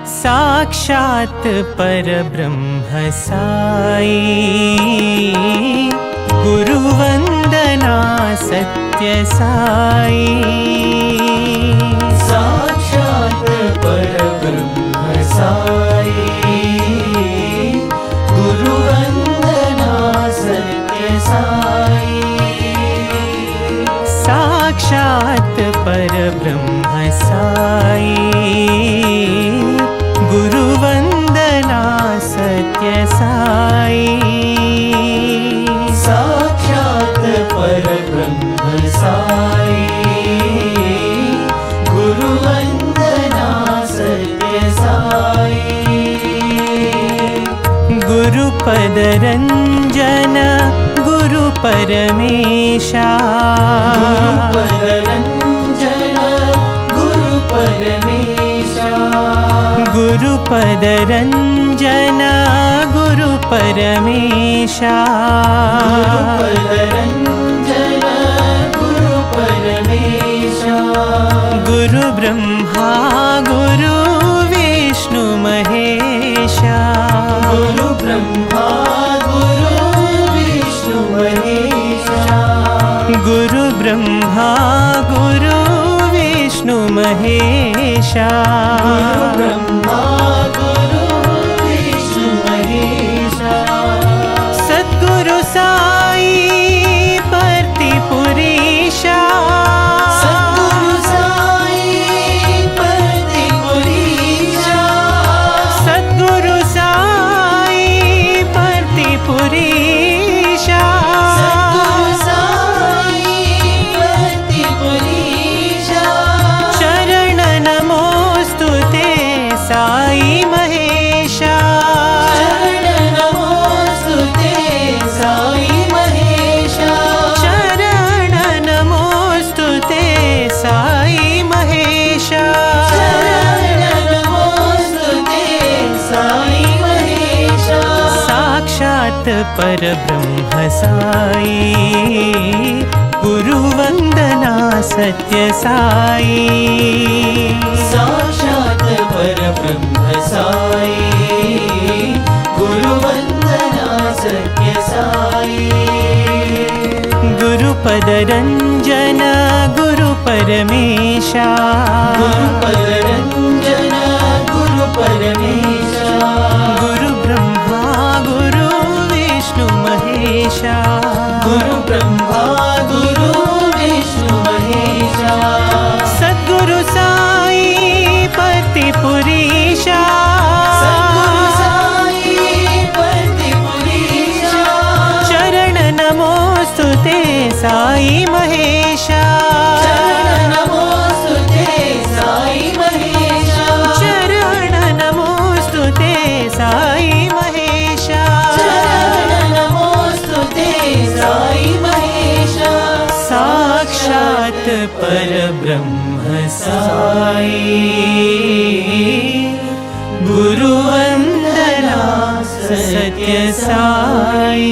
साक्षात् परब्रह्म साई, गुरुवंदना सत्य साई। साक्षात् परब्रह्म साई, गुरुवंदना सत्य साई। साक्षात् परब्रह्म साई, गुरुवंदना सत्य साई। साक्षात् परब्रह्म साई, गुरुवंदना सत्य साई। गुरुपद रंजन गुरु परमेशा, गुरुपद रंजन गुरु परमेशा। गुरुपद रंजन गुरु परमेशा। गुरुपद रंजन गुरु परमेशा। गुरु ब्रह्मा गुरु विष्णु महेशा। गुरु ब्रह्मा गुरु विष्णु महेशा। गुरु ब्रह्मा गुरु विष्णु महेशा। गुरु ब्रह्मा गुरु विष्णु महेशा। सद्गुरु साई परतिपुरीशा। सद्गुरु साई परतिपुरीशा। सद्गुरु साई परतिपुरीशा। सद्गुरु साई परतिपुरीशा। शरण नमोस्तुते साई महेशा। शरण नमोस्तुते साई महेशा। शरण नमोस्तुते साई महेशा। शरण नमोस्तुते साई महेशा। साक्षात् परब्रह्म साई, गुरुवंदना सत्य साई। साक्षात् परब्रह्म साई, गुरुवंदना सत्य साई। गुरुपद रंजन गुरु परमेशा। गुरुपद रंजन गुरु परमेशा। गुरु ब्रह्मा गुरु विष्णु महेशा। गुरु ब्रह्मा गुरु विष्णु महेशा। सद्गुरु साई परतिपुरीशा। सद्गुरु साई परतिपुरीशा। शरण नमोस्तुते साई महेशा। शरण नमोस्तुते साई महेशा। शरण नमोस्तुते साई महेशा। शरण नमोस्तुते साई महेशा। साक्षात् परब्रह्म साई, गुरुवंदना सत्य साई।